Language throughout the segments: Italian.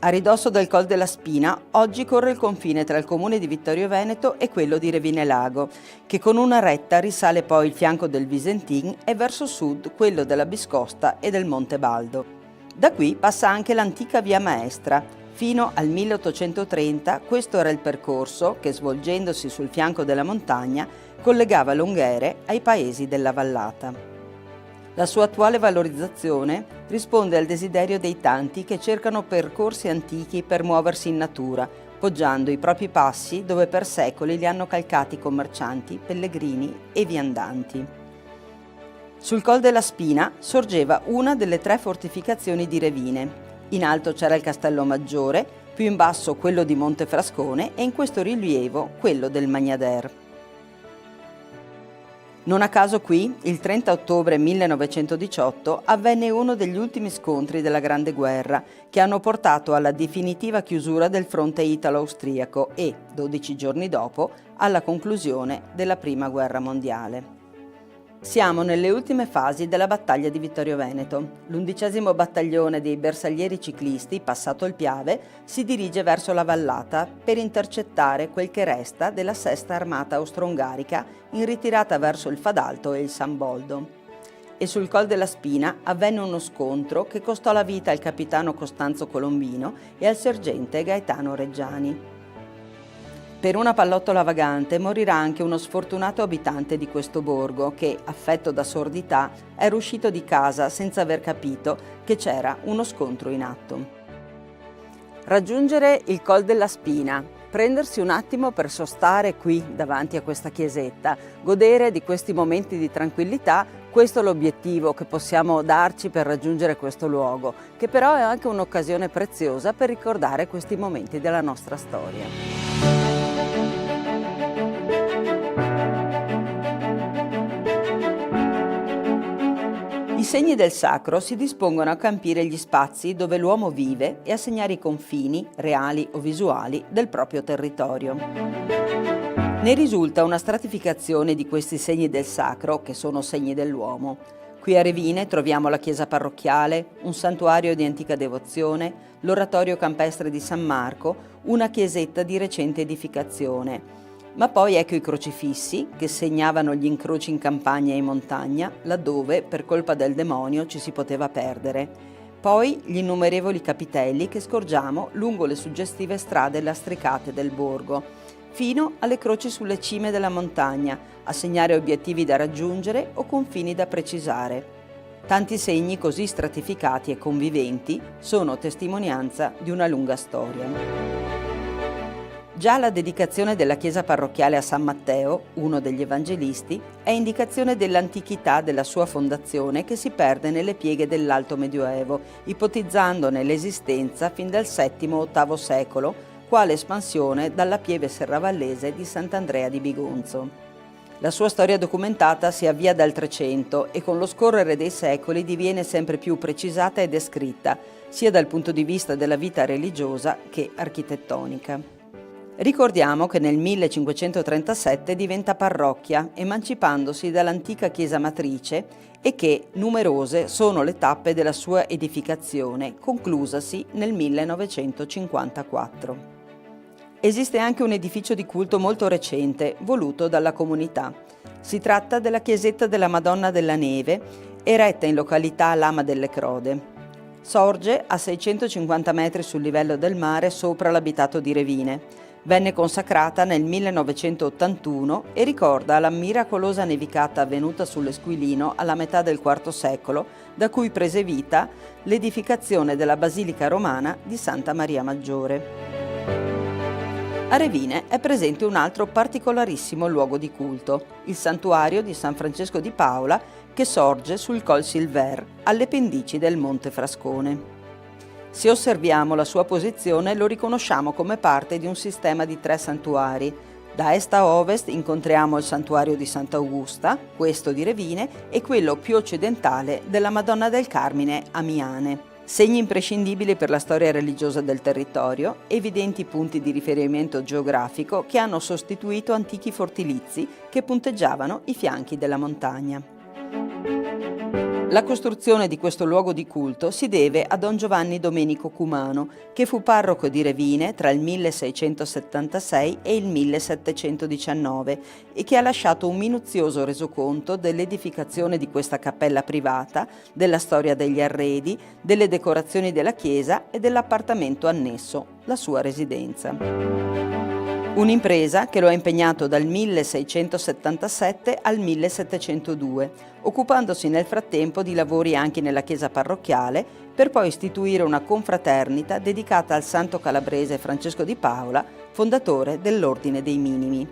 A ridosso del Col della Spina, oggi corre il confine tra il comune di Vittorio Veneto e quello di Revine Lago, che con una retta risale poi il fianco del Visentin e verso sud quello della Biscosta e del Monte Baldo. Da qui passa anche l'antica Via Maestra. Fino al 1830 questo era il percorso che, svolgendosi sul fianco della montagna, collegava Longhere ai paesi della vallata. La sua attuale valorizzazione risponde al desiderio dei tanti che cercano percorsi antichi per muoversi in natura, poggiando i propri passi dove per secoli li hanno calcati commercianti, pellegrini e viandanti. Sul Col della Spina sorgeva una delle 3 fortificazioni di Revine. In alto c'era il Castello Maggiore, più in basso quello di Montefrascone e in questo rilievo quello del Magnader. Non a caso qui, il 30 ottobre 1918, avvenne uno degli ultimi scontri della Grande Guerra, che hanno portato alla definitiva chiusura del fronte italo-austriaco e, 12 giorni dopo, alla conclusione della Prima Guerra Mondiale. Siamo nelle ultime fasi della battaglia di Vittorio Veneto. L'11° battaglione dei bersaglieri ciclisti, passato il Piave, si dirige verso la vallata per intercettare quel che resta della 6ª armata austro-ungarica in ritirata verso il Fadalto e il San Boldo. E sul Col della Spina avvenne uno scontro che costò la vita al capitano Costanzo Colombino e al sergente Gaetano Reggiani. Per una pallottola vagante morirà anche uno sfortunato abitante di questo borgo che, affetto da sordità, era uscito di casa senza aver capito che c'era uno scontro in atto. Raggiungere il Col della Spina, prendersi un attimo per sostare qui davanti a questa chiesetta, godere di questi momenti di tranquillità, questo è l'obiettivo che possiamo darci per raggiungere questo luogo, che però è anche un'occasione preziosa per ricordare questi momenti della nostra storia. I segni del sacro si dispongono a campire gli spazi dove l'uomo vive e a segnare i confini, reali o visuali, del proprio territorio. Ne risulta una stratificazione di questi segni del sacro, che sono segni dell'uomo. Qui a Revine troviamo la chiesa parrocchiale, un santuario di antica devozione, l'oratorio campestre di San Marco, una chiesetta di recente edificazione. Ma poi ecco i crocifissi che segnavano gli incroci in campagna e in montagna, laddove per colpa del demonio ci si poteva perdere. Poi gli innumerevoli capitelli che scorgiamo lungo le suggestive strade lastricate del borgo, fino alle croci sulle cime della montagna, a segnare obiettivi da raggiungere o confini da precisare. Tanti segni così stratificati e conviventi sono testimonianza di una lunga storia. Già la dedicazione della chiesa parrocchiale a San Matteo, uno degli evangelisti, è indicazione dell'antichità della sua fondazione che si perde nelle pieghe dell'Alto Medioevo, ipotizzandone l'esistenza fin dal VII-VIII secolo, quale espansione dalla pieve serravallese di Sant'Andrea di Bigonzo. La sua storia documentata si avvia dal 300 e con lo scorrere dei secoli diviene sempre più precisata e descritta, sia dal punto di vista della vita religiosa che architettonica. Ricordiamo che nel 1537 diventa parrocchia, emancipandosi dall'antica chiesa matrice, e che numerose sono le tappe della sua edificazione, conclusasi nel 1954. Esiste anche un edificio di culto molto recente, voluto dalla comunità. Si tratta della chiesetta della Madonna della Neve, eretta in località Lama delle Crode. Sorge a 650 metri sul livello del mare sopra l'abitato di Revine. Venne consacrata nel 1981 e ricorda la miracolosa nevicata avvenuta sull'Esquilino alla metà del IV secolo, da cui prese vita l'edificazione della Basilica Romana di Santa Maria Maggiore. A Revine è presente un altro particolarissimo luogo di culto, il santuario di San Francesco di Paola, che sorge sul Col Silver, alle pendici del Monte Frascone. Se osserviamo la sua posizione lo riconosciamo come parte di un sistema di 3 santuari. Da est a ovest incontriamo il santuario di Sant'Augusta, questo di Revine, e quello più occidentale della Madonna del Carmine a Miane. Segni imprescindibili per la storia religiosa del territorio, evidenti punti di riferimento geografico che hanno sostituito antichi fortilizi che punteggiavano i fianchi della montagna. La costruzione di questo luogo di culto si deve a Don Giovanni Domenico Cumano, che fu parroco di Revine tra il 1676 e il 1719 e che ha lasciato un minuzioso resoconto dell'edificazione di questa cappella privata, della storia degli arredi, delle decorazioni della chiesa e dell'appartamento annesso, la sua residenza. Un'impresa che lo ha impegnato dal 1677 al 1702, occupandosi nel frattempo di lavori anche nella chiesa parrocchiale, per poi istituire una confraternita dedicata al santo calabrese Francesco di Paola, fondatore dell'Ordine dei Minimi.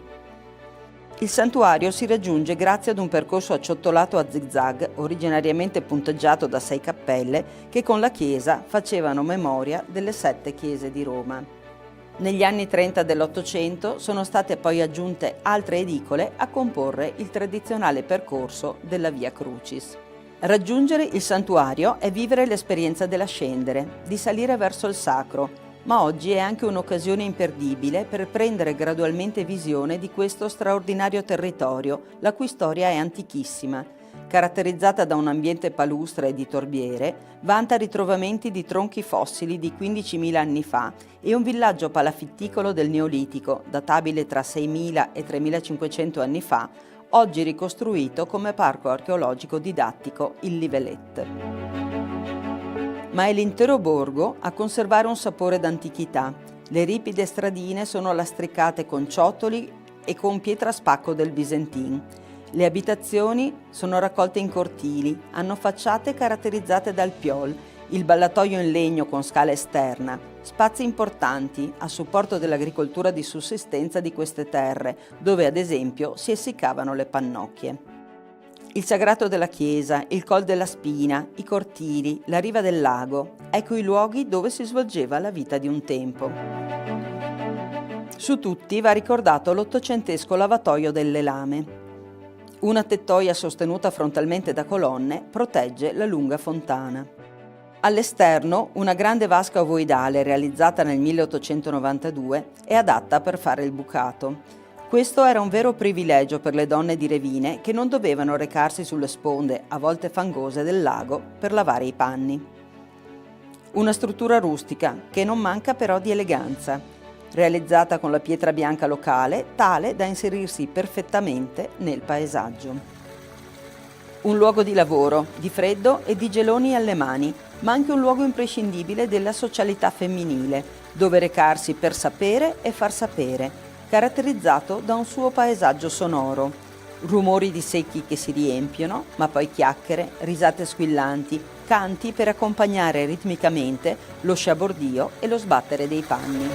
Il santuario si raggiunge grazie ad un percorso acciottolato a zigzag, originariamente punteggiato da 6 cappelle, che con la chiesa facevano memoria delle 7 chiese di Roma. Negli anni 30 dell'Ottocento sono state poi aggiunte altre edicole a comporre il tradizionale percorso della Via Crucis. Raggiungere il santuario è vivere l'esperienza dell'ascendere, di salire verso il sacro, ma oggi è anche un'occasione imperdibile per prendere gradualmente visione di questo straordinario territorio, la cui storia è antichissima. Caratterizzata da un ambiente palustre e di torbiere, vanta ritrovamenti di tronchi fossili di 15.000 anni fa e un villaggio palafitticolo del Neolitico, databile tra 6.000 e 3.500 anni fa, oggi ricostruito come parco archeologico didattico Il Livelet. Ma è l'intero borgo a conservare un sapore d'antichità. Le ripide stradine sono lastricate con ciottoli e con pietra spacco del Visentin. Le abitazioni sono raccolte in cortili, hanno facciate caratterizzate dal piol, il ballatoio in legno con scala esterna, spazi importanti a supporto dell'agricoltura di sussistenza di queste terre, dove ad esempio si essiccavano le pannocchie. Il sagrato della chiesa, il Col della Spina, i cortili, la riva del lago, ecco i luoghi dove si svolgeva la vita di un tempo. Su tutti va ricordato l'ottocentesco lavatoio delle Lame. Una tettoia sostenuta frontalmente da colonne protegge la lunga fontana. All'esterno una grande vasca ovoidale realizzata nel 1892 è adatta per fare il bucato. Questo era un vero privilegio per le donne di Revine che non dovevano recarsi sulle sponde, a volte fangose, del lago per lavare i panni. Una struttura rustica che non manca però di eleganza, realizzata con la pietra bianca locale, tale da inserirsi perfettamente nel paesaggio. Un luogo di lavoro, di freddo e di geloni alle mani, ma anche un luogo imprescindibile della socialità femminile, dove recarsi per sapere e far sapere, caratterizzato da un suo paesaggio sonoro. Rumori di secchi che si riempiono, ma poi chiacchiere, risate squillanti, canti per accompagnare ritmicamente lo sciabordio e lo sbattere dei panni.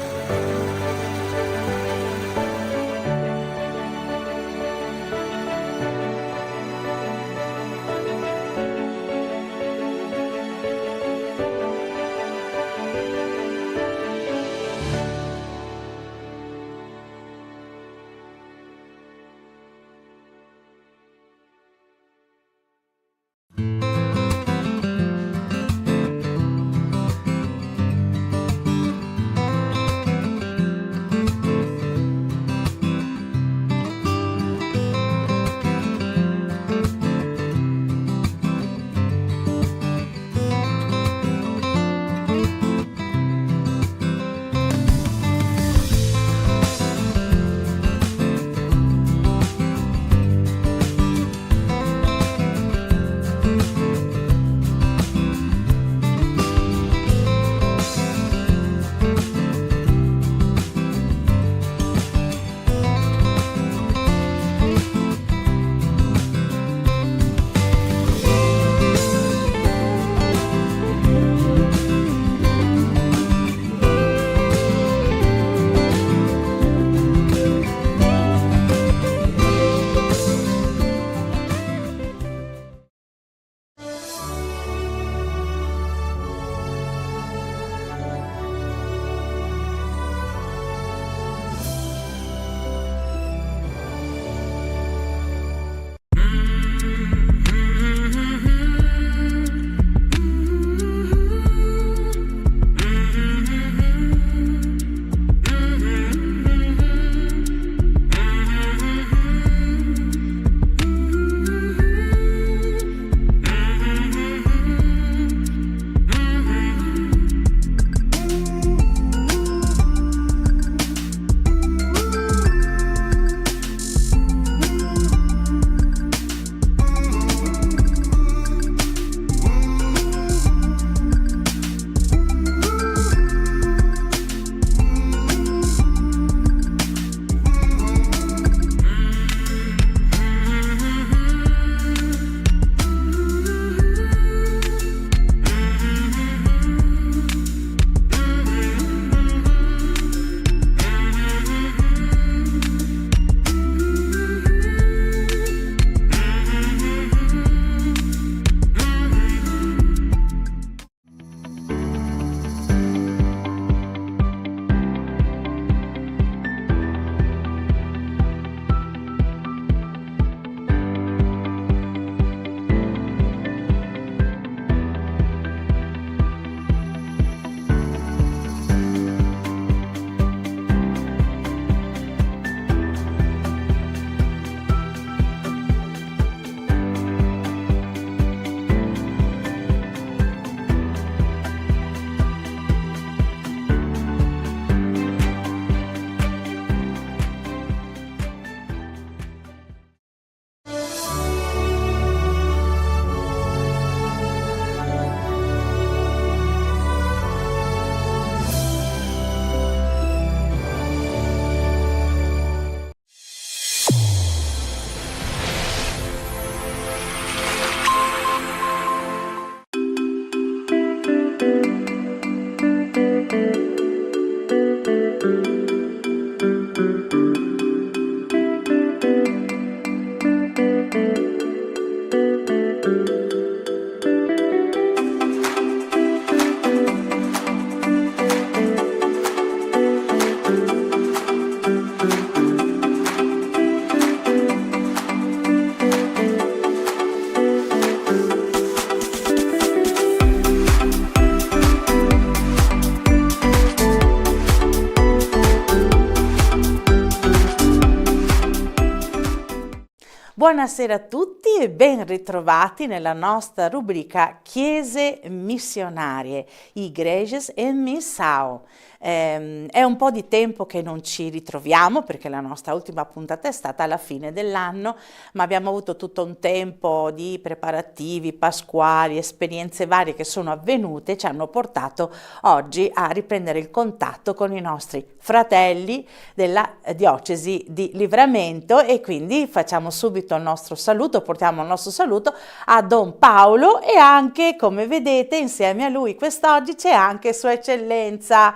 Buonasera a tutti e ben ritrovati nella nostra rubrica Chiese missionarie, Igrejas em Missão. È un po' di tempo che non ci ritroviamo perché la nostra ultima puntata è stata alla fine dell'anno, ma abbiamo avuto tutto un tempo di preparativi pasquali, esperienze varie che sono avvenute e ci hanno portato oggi a riprendere il contatto con i nostri fratelli della diocesi di Livramento e quindi facciamo subito il nostro saluto, portiamo il nostro saluto a Don Paolo e anche, come vedete, insieme a lui quest'oggi c'è anche Sua Eccellenza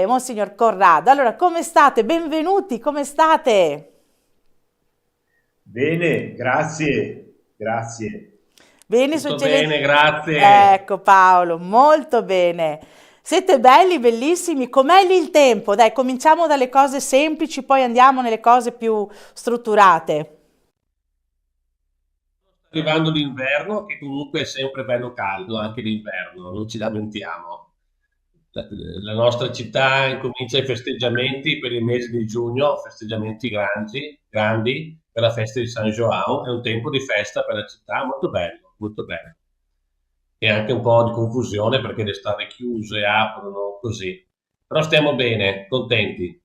Monsignor Corrado. Allora, come state? Benvenuti, come state? Bene, grazie, grazie. Bene, Sua Tutto Eccellenza? bene, grazie. Ecco Paolo, molto bene. Siete belli, bellissimi. Com'è lì il tempo? Dai, cominciamo dalle cose semplici, poi andiamo nelle cose più strutturate. Sta arrivando l'inverno, che comunque è sempre bello caldo, anche l'inverno, non ci lamentiamo. La, la nostra città incomincia i festeggiamenti per il mese di giugno, festeggiamenti grandi, grandi per la festa di San João. È un tempo di festa per la città, molto bello, molto bello. E anche un po' di confusione perché le strade chiuse, aprono così. Però stiamo bene, contenti.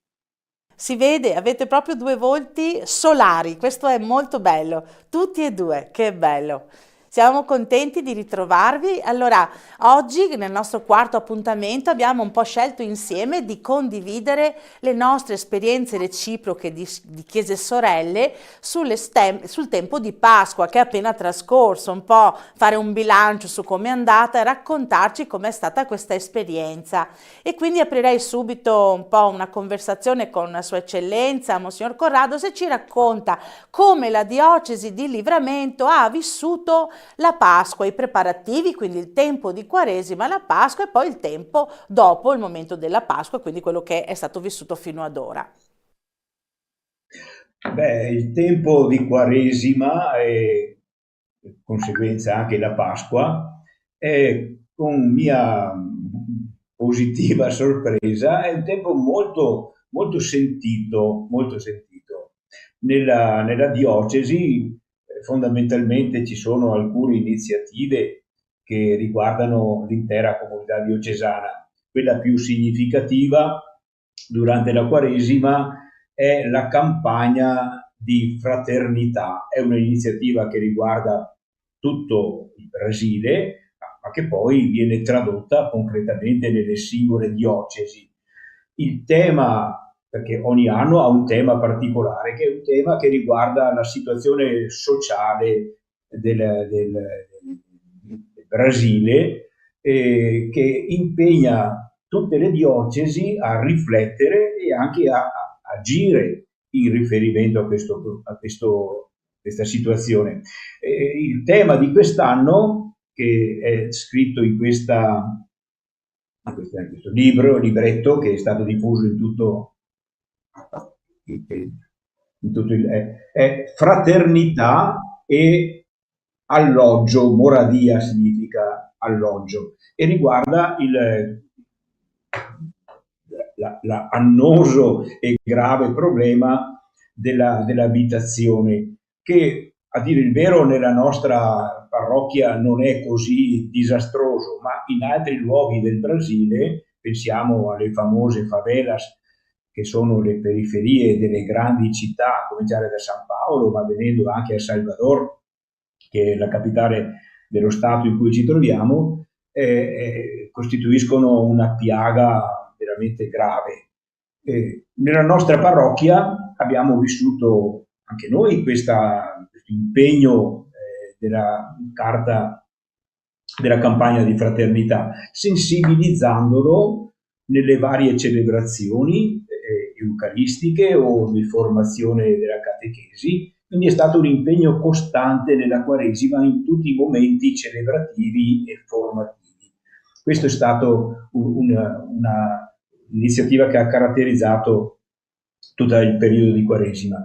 Si vede, avete proprio due volti solari, questo è molto bello, tutti e due, che bello. Siamo contenti di ritrovarvi. Allora, oggi nel nostro quarto appuntamento abbiamo un po' scelto insieme di condividere le nostre esperienze reciproche di chiese sorelle sul tempo di Pasqua che è appena trascorso, un po' fare un bilancio su come è andata e raccontarci com'è stata questa esperienza. E quindi aprirei subito un po' una conversazione con Sua Eccellenza, Monsignor Corrado, se ci racconta come la diocesi di Livramento ha vissuto la Pasqua, i preparativi, quindi il tempo di Quaresima, la Pasqua e poi il tempo dopo il momento della Pasqua, quindi quello che è stato vissuto fino ad ora. Beh, il tempo di Quaresima e di conseguenza anche la Pasqua è con mia positiva sorpresa, è un tempo molto, molto sentito. Nella diocesi fondamentalmente ci sono alcune iniziative che riguardano l'intera comunità diocesana. Quella più significativa durante la Quaresima è la campagna di fraternità. È un'iniziativa che riguarda tutto il Brasile, ma che poi viene tradotta concretamente nelle singole diocesi. Il tema, perché ogni anno ha un tema particolare, che è un tema che riguarda la situazione sociale del Brasile, che impegna tutte le diocesi a riflettere e anche a agire in riferimento questa situazione. Il tema di quest'anno, che è scritto in questo libretto che è stato diffuso è fraternità e alloggio, moradia significa alloggio, e riguarda l'annoso e grave problema dell'abitazione, che a dire il vero nella nostra parrocchia non è così disastroso, ma in altri luoghi del Brasile, pensiamo alle famose favelas che sono le periferie delle grandi città, a cominciare da San Paolo, ma venendo anche a Salvador, che è la capitale dello Stato in cui ci troviamo, costituiscono una piaga veramente grave. Nella nostra parrocchia abbiamo vissuto anche noi questo impegno della carta della campagna di fraternità, sensibilizzandolo nelle varie celebrazioni eucaristiche o di formazione della catechesi. Quindi è stato un impegno costante nella Quaresima in tutti i momenti celebrativi e formativi. Questo è stato un'iniziativa che ha caratterizzato tutto il periodo di Quaresima.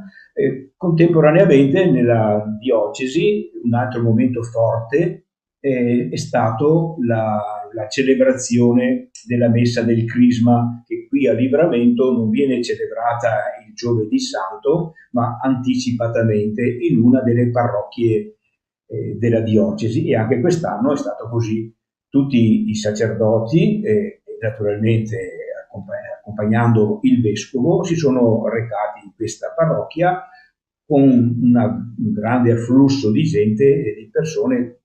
Contemporaneamente nella diocesi un altro momento forte è stato la celebrazione della messa del Crisma, che qui a Livramento non viene celebrata il il giovedì santo, ma anticipatamente in una delle parrocchie della diocesi, e anche quest'anno è stato così. Tutti i sacerdoti, naturalmente accompagnando il vescovo, si sono recati in questa parrocchia con un grande afflusso di gente e di persone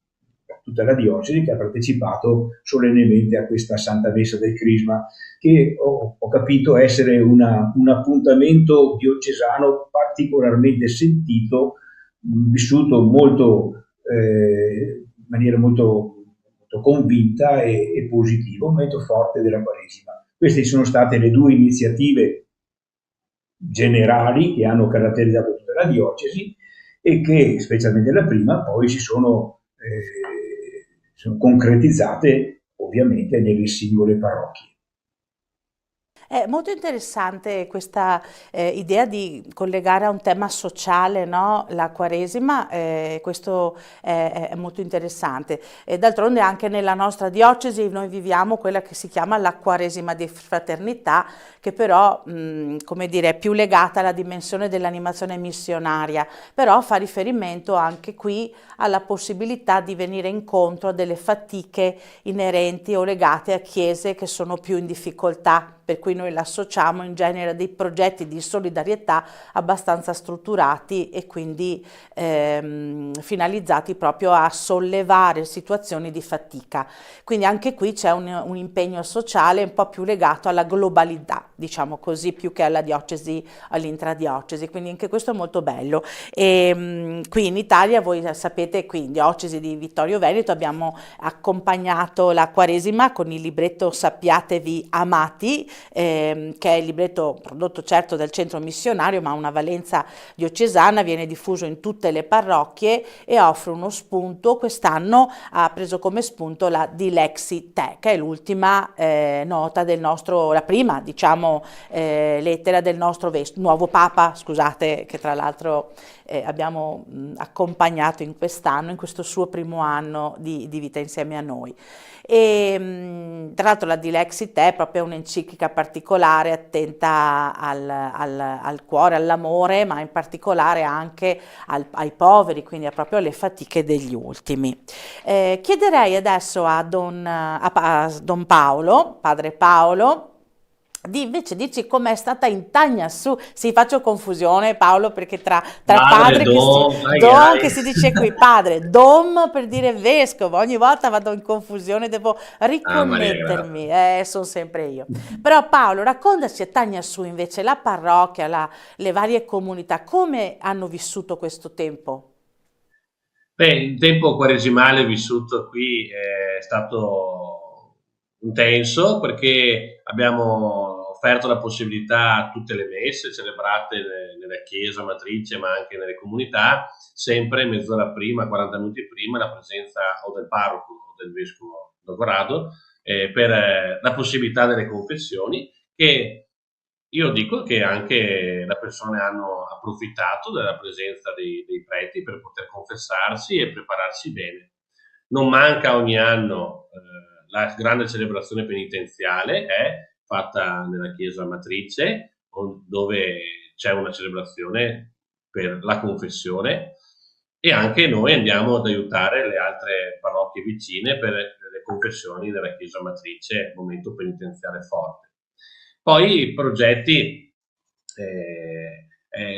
da tutta la diocesi che ha partecipato solennemente a questa Santa Messa del Crisma, che ho capito essere un appuntamento diocesano particolarmente sentito, vissuto in maniera molto convinta e positiva, un momento forte della Quaresima. Queste sono state le due iniziative generali che hanno caratterizzato tutta la diocesi e che, specialmente la prima, poi sono concretizzate ovviamente nelle singole parrocchie. È molto interessante questa idea di collegare a un tema sociale, no? La Quaresima, questo è molto interessante. E d'altronde anche nella nostra diocesi noi viviamo quella che si chiama la Quaresima di Fraternità, che però, come dire, è più legata alla dimensione dell'animazione missionaria, però fa riferimento anche qui alla possibilità di venire incontro a delle fatiche inerenti o legate a chiese che sono più in difficoltà, per cui noi l'associamo in genere a dei progetti di solidarietà abbastanza strutturati e quindi finalizzati proprio a sollevare situazioni di fatica. Quindi anche qui c'è un impegno sociale un po' più legato alla globalità, diciamo così, più che alla diocesi, all'intradiocesi, quindi anche questo è molto bello. E qui in Italia, voi sapete, qui in diocesi di Vittorio Veneto abbiamo accompagnato la Quaresima con il libretto Sappiatevi amati, che è il libretto prodotto certo dal centro missionario ma ha una valenza diocesana, viene diffuso in tutte le parrocchie e offre uno spunto. Quest'anno ha preso come spunto la Dilexi Te, che è l'ultima nota del nostro, la prima diciamo lettera del nostro nuovo Papa, scusate, che tra l'altro abbiamo accompagnato in quest'anno, in questo suo primo anno di vita insieme a noi. E tra l'altro la Dilexi Te è proprio un'enciclica particolare, attenta al cuore, all'amore, ma in particolare anche ai poveri, quindi proprio alle fatiche degli ultimi. Chiederei adesso a Don Paolo, padre Paolo, di invece dirci com'è stata in Tagnassù. Sì, faccio confusione, Paolo, perché tra padre che si dice qui, padre, dom per dire vescovo, ogni volta vado in confusione, devo riconnettermi, sono sempre io. Però Paolo, raccontaci a Tagnassù invece la parrocchia, le varie comunità, come hanno vissuto questo tempo? Beh, il tempo quaresimale vissuto qui è stato intenso perché abbiamo offerto la possibilità a tutte le messe celebrate nella chiesa matrice ma anche nelle comunità, sempre mezz'ora prima, 40 minuti prima, la presenza o del parroco o del vescovo Dogorado per la possibilità delle confessioni, che io dico che anche le persone hanno approfittato della presenza dei preti per poter confessarsi e prepararsi bene. Non manca ogni anno la grande celebrazione penitenziale, è fatta nella chiesa matrice, dove c'è una celebrazione per la confessione, e anche noi andiamo ad aiutare le altre parrocchie vicine per le confessioni della chiesa matrice, momento penitenziale forte. Poi progetti,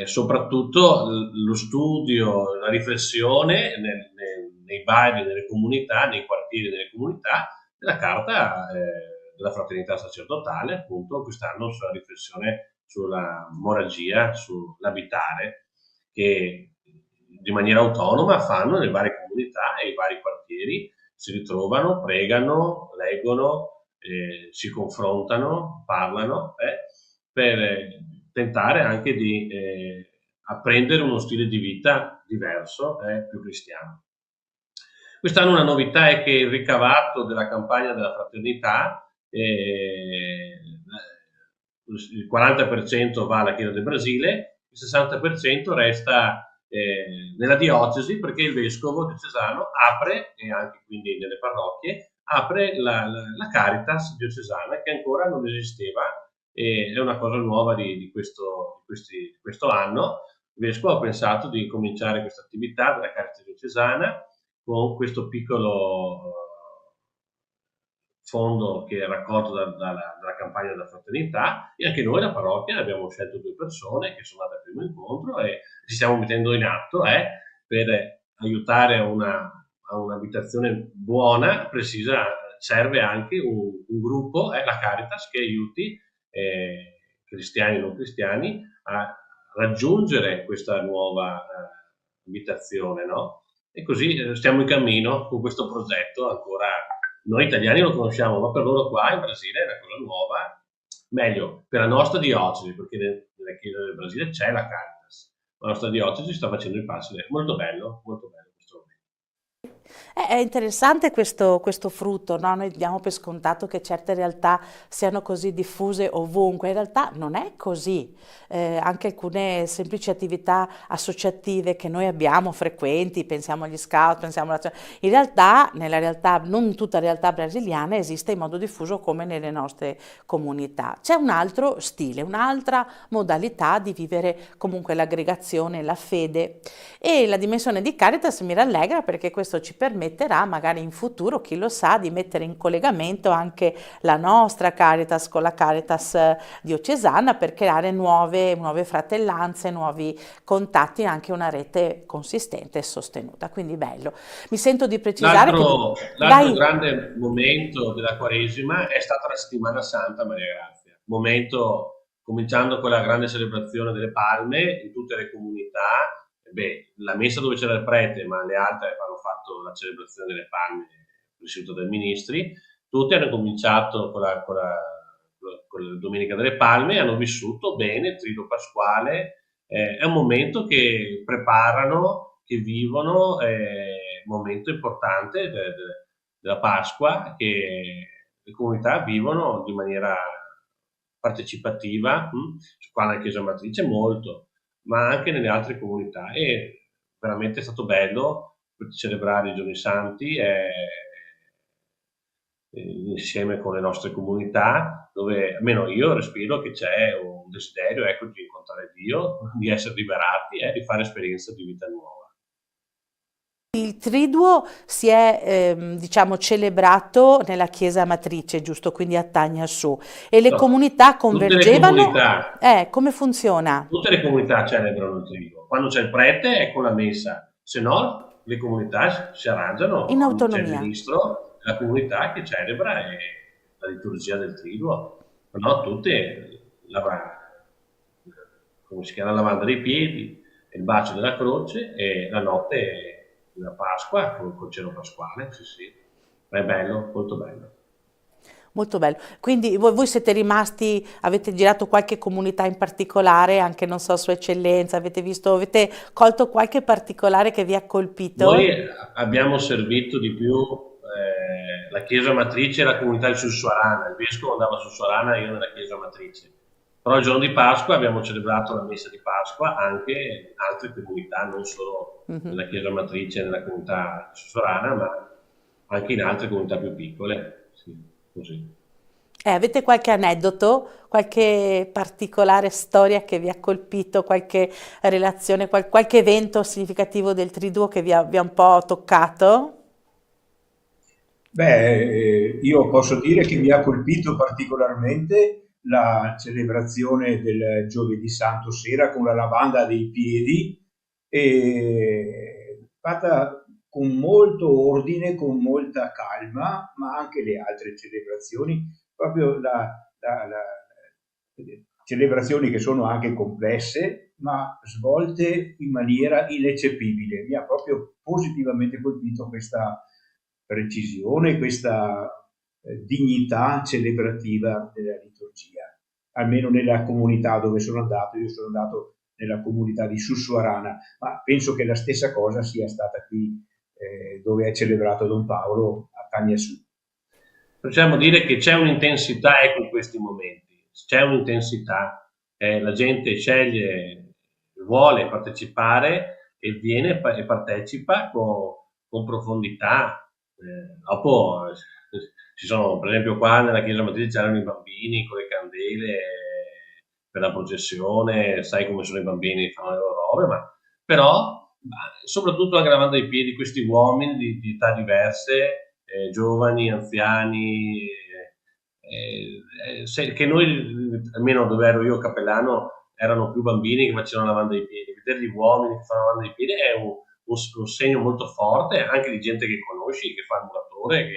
soprattutto lo studio, la riflessione nei vari, nelle comunità, nei quartieri delle comunità, della carta della fraternità sacerdotale, appunto quest'anno sulla riflessione sulla moragia, sull'abitare, che di maniera autonoma fanno le varie comunità e i vari quartieri, si ritrovano, pregano, leggono, si confrontano, parlano per tentare anche di apprendere uno stile di vita diverso, più cristiano. Quest'anno una novità è che il ricavato della campagna della fraternità, il 40% va alla Chiesa del Brasile, il 60% resta nella diocesi, perché il vescovo diocesano apre, e anche quindi nelle parrocchie, apre la Caritas diocesana, che ancora non esisteva e è una cosa nuova di questo anno. Il Vescovo ha pensato di cominciare questa attività della Caritas diocesana con questo piccolo fondo che è raccolto dalla campagna della fraternità, e anche noi la parrocchia abbiamo scelto 2 persone che sono andate al primo incontro e ci stiamo mettendo in atto per aiutare a un'abitazione buona, precisa, serve anche un gruppo, la Caritas, che aiuti cristiani e non cristiani a raggiungere questa nuova abitazione, no? E così stiamo in cammino con questo progetto. Ancora noi italiani lo conosciamo, ma per loro qua in Brasile è una cosa nuova, meglio per la nostra diocesi, perché nella Chiesa del Brasile c'è la Caritas, ma la nostra diocesi sta facendo il passo. È molto bello questo momento. È interessante questo frutto, no? Noi diamo per scontato che certe realtà siano così diffuse ovunque, in realtà non è così. Anche alcune semplici attività associative che noi abbiamo frequenti, pensiamo agli scout, pensiamo in realtà, nella realtà, non tutta la realtà brasiliana esiste in modo diffuso come nelle nostre comunità. C'è un altro stile, un'altra modalità di vivere comunque l'aggregazione, la fede, e la dimensione di Caritas mi rallegra perché questo ci permetterà magari in futuro, chi lo sa, di mettere in collegamento anche la nostra Caritas con la Caritas diocesana per creare nuove fratellanze, nuovi contatti, anche una rete consistente e sostenuta. Quindi bello. Mi sento di precisare l'altro grande momento della Quaresima è stata la Settimana Santa, Maria Grazia. Momento, cominciando con la grande celebrazione delle Palme in tutte le comunità. La messa dove c'era il prete, ma le altre hanno fatto la celebrazione delle Palme presieduto dai ministri. Tutti hanno cominciato con la Domenica delle Palme e hanno vissuto bene il Triduo Pasquale. È un momento che preparano, che vivono, momento importante della Pasqua, che le comunità vivono di maniera partecipativa, qua nella Chiesa Matrice molto, ma anche nelle altre comunità, e veramente è stato bello celebrare i Giorni Santi insieme con le nostre comunità, dove almeno io respiro che c'è un desiderio, ecco, di incontrare Dio, di essere liberati e di fare esperienza di vita nuova. Il Triduo si è, diciamo, celebrato nella Chiesa Matrice, giusto? Quindi a Tagna Su. E le comunità convergevano? Tutte le comunità, come funziona? tutte le comunità celebrano il Triduo. Quando c'è il prete è con la messa, se no le comunità si arrangiano, In c'è il autonomia. ministro della comunità che celebra la liturgia del Triduo. No, tutte come si chiama, la lavanda dei piedi, il bacio della croce e la notte della Pasqua col cielo pasquale, sì. È bello, molto bello. Molto bello. Quindi voi siete rimasti, avete girato qualche comunità in particolare, anche non so, Sua Eccellenza, avete colto qualche particolare che vi ha colpito? Noi abbiamo servito di più la Chiesa Matrice e la comunità di Sussuarana. Il Vescovo andava a Sussuarana, io nella Chiesa Matrice. Però il giorno di Pasqua abbiamo celebrato la messa di Pasqua anche in altre comunità, non solo nella Chiesa Matrice e nella comunità di Sussuarana, ma anche in altre comunità più piccole. Sì, così. Avete qualche aneddoto, qualche particolare storia che vi ha colpito, qualche relazione, qualche evento significativo del Triduo che vi ha un po' toccato? Io posso dire che mi ha colpito particolarmente la celebrazione del Giovedì Santo sera con la lavanda dei piedi, fatta con molto ordine, con molta calma, ma anche le altre celebrazioni, proprio celebrazioni che sono anche complesse, ma svolte in maniera ineccepibile. Mi ha proprio positivamente colpito questa precisione, questa dignità celebrativa della liturgia, almeno nella comunità dove sono andato. Io sono andato nella comunità di Sussuarana, ma penso che la stessa cosa sia stata qui dove è celebrato Don Paolo, a Tagna Su. Possiamo dire che c'è un'intensità, ecco, in questi momenti, c'è un'intensità, la gente sceglie, vuole partecipare e viene e partecipa con profondità. Dopo ci sono, per esempio qua nella Chiesa Matrice c'erano i bambini con le candele, per la processione, sai come sono i bambini, fanno le loro robe, ma soprattutto anche lavando i piedi questi uomini di età diverse, giovani, anziani, che noi, almeno dove ero io cappellano, erano più bambini che facevano la lavanda dei piedi. Vedere gli uomini che fanno la lavanda dei piedi è un segno molto forte, anche di gente che conosci, che fa il muratore,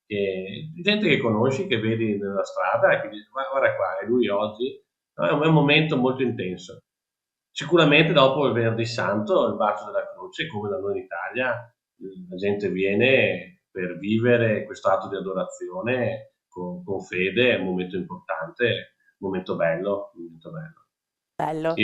di gente che conosci, che vedi nella strada e che dici, guarda qua, è lui oggi. No, è un momento molto intenso. Sicuramente dopo il Venerdì Santo, il bacio della croce, come da noi in Italia, la gente viene per vivere questo atto di adorazione con fede, è un momento importante, un momento bello, un momento bello. Bello.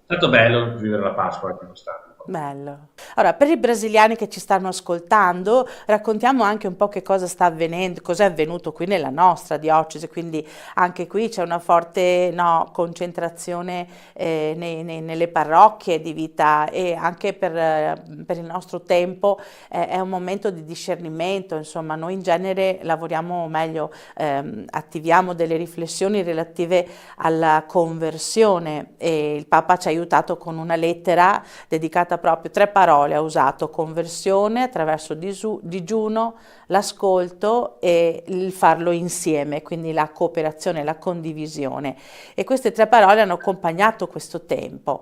È stato bello vivere la Pasqua anche quest'anno. Bello. Allora, per i brasiliani che ci stanno ascoltando, raccontiamo anche un po' che cosa sta avvenendo, cosa è avvenuto qui nella nostra diocesi, quindi anche qui c'è una forte, no, concentrazione nelle parrocchie di vita, e anche per il nostro tempo è un momento di discernimento. Insomma, noi in genere lavoriamo meglio, attiviamo delle riflessioni relative alla conversione, e il Papa ci ha aiutato con una lettera dedicata proprio 3 parole, ha usato: conversione attraverso digiuno, l'ascolto e il farlo insieme, quindi la cooperazione, la condivisione. E queste 3 parole hanno accompagnato questo tempo.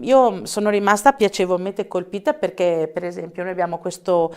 Io sono rimasta piacevolmente colpita perché, per esempio, noi abbiamo questo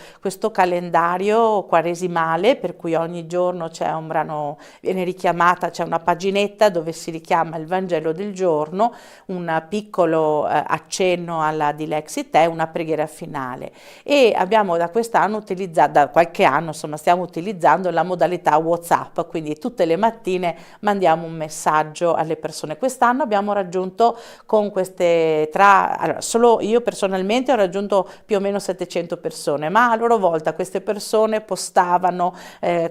calendario quaresimale per cui ogni giorno c'è un brano, viene richiamata, c'è una paginetta dove si richiama il Vangelo del giorno, un piccolo accenno alla Dilexit e una preghiera finale. E abbiamo da quest'anno utilizzato, da qualche anno insomma, stiamo utilizzando la modalità WhatsApp, quindi tutte le mattine mandiamo un messaggio alle persone. Quest'anno abbiamo raggiunto con queste allora, solo io personalmente ho raggiunto più o meno 700 persone, ma a loro volta queste persone postavano,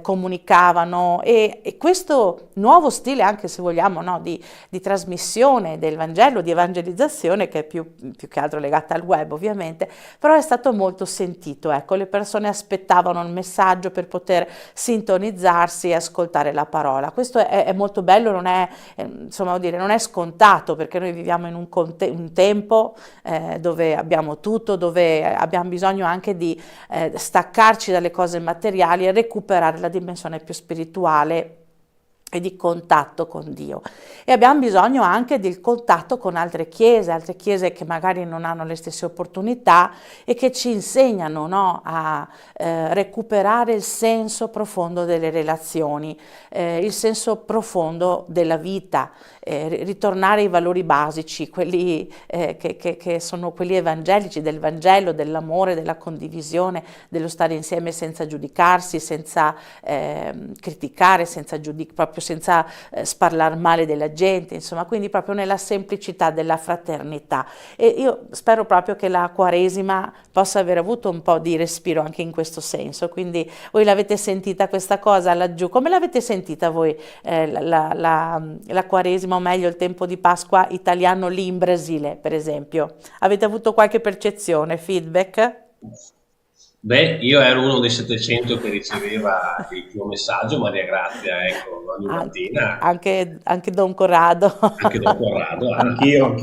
comunicavano, e questo nuovo stile, anche se vogliamo, no, di trasmissione del Vangelo, di evangelizzazione, che è più che altro legata al web ovviamente, però è stato molto sentito. Ecco, le persone aspettavano il messaggio per poter sintonizzarsi e ascoltare la parola. Questo è molto bello, non è, insomma, dire, non è scontato, perché noi viviamo in un tempo dove abbiamo tutto, dove abbiamo bisogno anche di staccarci dalle cose materiali e recuperare la dimensione più spirituale e di contatto con Dio. E abbiamo bisogno anche del contatto con altre chiese che magari non hanno le stesse opportunità e che ci insegnano, no, a recuperare il senso profondo delle relazioni, il senso profondo della vita, ritornare ai valori basici, quelli che sono quelli evangelici, del Vangelo, dell'amore, della condivisione, dello stare insieme senza giudicarsi, senza criticare, proprio senza sparlar male della gente, insomma, quindi proprio nella semplicità della fraternità. E io spero proprio che la Quaresima possa aver avuto un po' di respiro anche in questo senso. Quindi voi l'avete sentita questa cosa laggiù? Come l'avete sentita voi la Quaresima, o meglio il tempo di Pasqua italiano lì in Brasile, per esempio? Avete avuto qualche percezione, feedback? Beh, io ero uno dei 700 che riceveva il tuo messaggio, Maria Grazia, ecco, ogni mattina. Anche Don Corrado. Anche Don Corrado. Anch'io.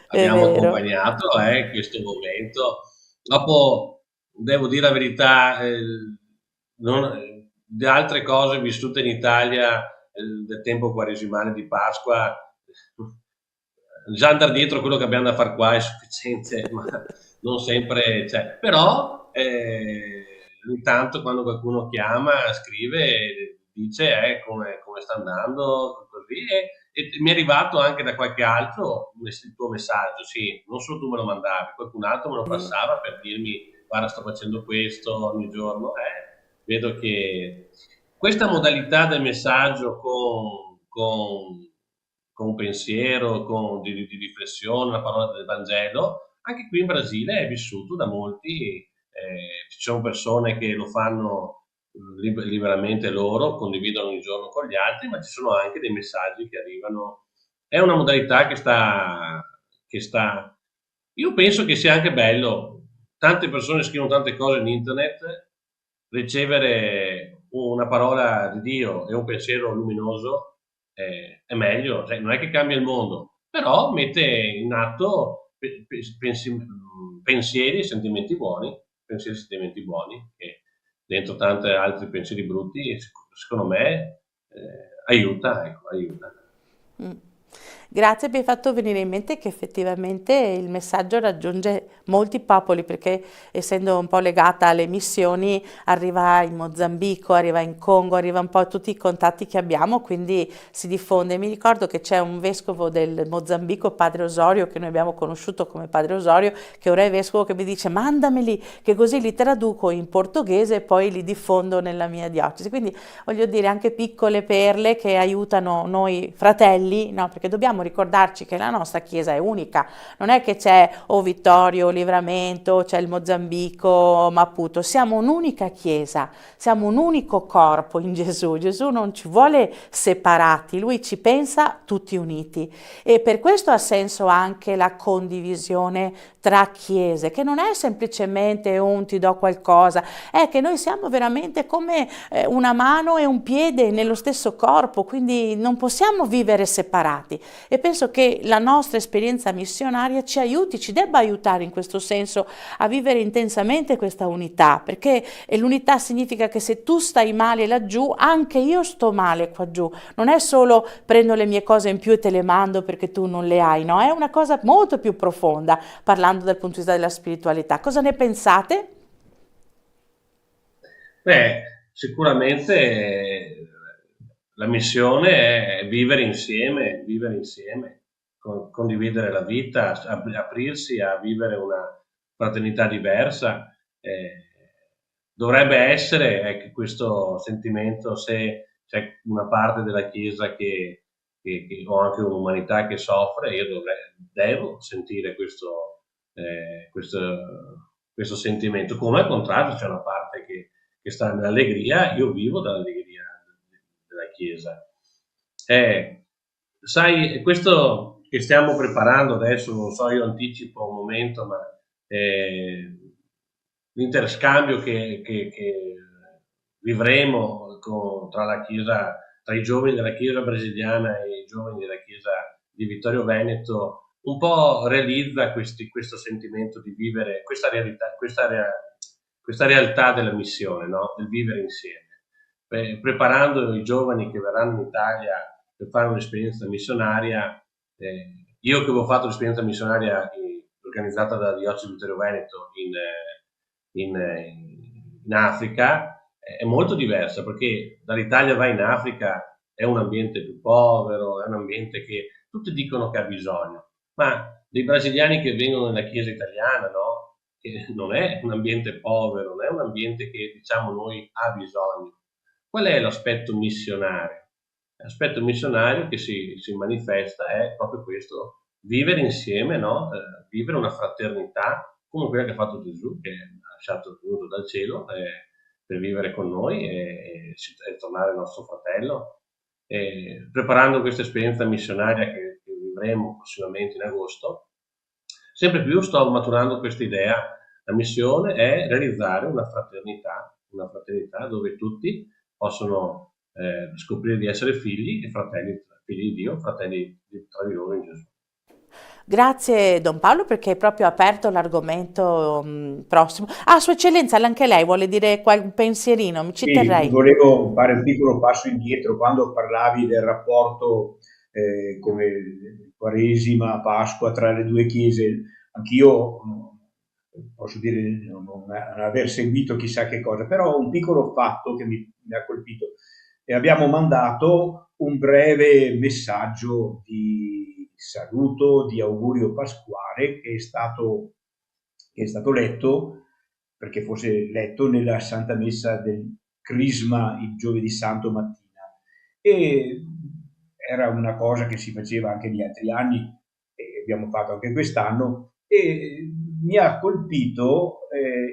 Abbiamo accompagnato questo momento. Dopo, devo dire la verità, di altre cose vissute in Italia del tempo quaresimale di Pasqua, già andare dietro quello che abbiamo da fare qua è sufficiente, ma non sempre c'è. Però ogni tanto quando qualcuno chiama, scrive, dice come sta andando, così, e mi è arrivato anche da qualche altro il tuo messaggio, sì, non solo tu me lo mandavi, qualcun altro me lo passava per dirmi: guarda, sto facendo questo ogni giorno. Vedo che questa modalità del messaggio con pensiero, di riflessione, la parola del Vangelo, anche qui in Brasile è vissuto da molti. Ci sono persone che lo fanno liberamente loro, condividono ogni giorno con gli altri, ma ci sono anche dei messaggi che arrivano. È una modalità che sta. Io penso che sia anche bello. Tante persone scrivono tante cose in internet, ricevere una parola di Dio e un pensiero luminoso è meglio, cioè, non è che cambia il mondo, però mette in atto pensieri e sentimenti buoni, che dentro tanti altri pensieri brutti, secondo me aiuta, ecco, aiuta. Mm. Grazie, mi hai fatto venire in mente che effettivamente il messaggio raggiunge molti popoli perché essendo un po' legata alle missioni arriva in Mozambico, arriva in Congo, arriva un po' a tutti i contatti che abbiamo, quindi si diffonde. Mi ricordo che c'è un vescovo del Mozambico, Padre Osorio, che noi abbiamo conosciuto come Padre Osorio, che ora è vescovo, che mi dice mandameli che così li traduco in portoghese e poi li diffondo nella mia diocesi. Quindi voglio dire anche piccole perle che aiutano noi fratelli, no? Perché dobbiamo ricordarci che la nostra Chiesa è unica, non è che c'è o Vittorio, o Livramento, c'è il Mozambico, Maputo, siamo un'unica Chiesa, siamo un unico corpo in Gesù. Gesù non ci vuole separati, Lui ci pensa tutti uniti e per questo ha senso anche la condivisione tra chiese, che non è semplicemente un ti do qualcosa, è che noi siamo veramente come una mano e un piede nello stesso corpo, quindi non possiamo vivere separati e penso che la nostra esperienza missionaria ci aiuti, ci debba aiutare in questo senso a vivere intensamente questa unità, perché l'unità significa che se tu stai male laggiù, anche io sto male qua giù, non è solo prendo le mie cose in più e te le mando perché tu non le hai, no, è una cosa molto più profonda, parlando dal punto di vista della spiritualità. Cosa ne pensate? Beh, sicuramente la missione è vivere insieme, condividere la vita, aprirsi a vivere una fraternità diversa. Dovrebbe essere questo sentimento, se c'è una parte della Chiesa o anche un'umanità che soffre, io devo sentire questo sentimento. Come al contrario, c'è una parte che sta nell'allegria, io vivo dall'allegria della Chiesa. Sai, questo che stiamo preparando adesso, non so, io anticipo un momento, ma l'interscambio che vivremo tra la Chiesa, tra i giovani della Chiesa brasiliana e i giovani della Chiesa di Vittorio Veneto, un po' realizza questo sentimento di vivere questa realtà della missione, no? Del vivere insieme. Preparando i giovani che verranno in Italia per fare un'esperienza missionaria, io che avevo fatto l'esperienza missionaria organizzata dalla Diocesi di Vittorio Veneto in Africa, è molto diversa perché dall'Italia vai in Africa, è un ambiente più povero, è un ambiente che tutti dicono che ha bisogno, ma dei brasiliani che vengono nella Chiesa italiana, no? Che non è un ambiente povero, non è un ambiente che diciamo noi ha bisogno. Qual è l'aspetto missionario? L'aspetto missionario che si manifesta è proprio questo, vivere insieme, no? Vivere una fraternità come quella che ha fatto Gesù, che ha lasciato venuto dal cielo per vivere con noi e tornare il nostro fratello. Preparando questa esperienza missionaria che vivremo prossimamente in agosto, sempre più sto maturando questa idea. La missione è realizzare una fraternità dove tutti possono scoprire di essere figli e fratelli, figli di Dio, fratelli tra di loro in Gesù. Grazie Don Paolo perché hai proprio aperto l'argomento prossimo. Ah, Sua Eccellenza, anche lei vuole dire un pensierino, mi ci Sì, terrei. volevo fare un piccolo passo indietro quando parlavi del rapporto come Quaresima, Pasqua tra le due chiese. Anch'io posso dire non aver seguito chissà che cosa, però un piccolo fatto che mi ha colpito. E abbiamo mandato un breve messaggio di saluto, di augurio pasquale che è stato letto, perché fosse letto nella Santa Messa del Crisma il giovedì santo mattina. E era una cosa che si faceva anche negli altri anni, e abbiamo fatto anche quest'anno, e mi ha colpito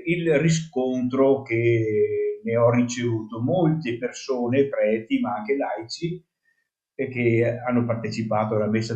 il riscontro che ne ho ricevuto. Molte persone, preti ma anche laici, che hanno partecipato alla messa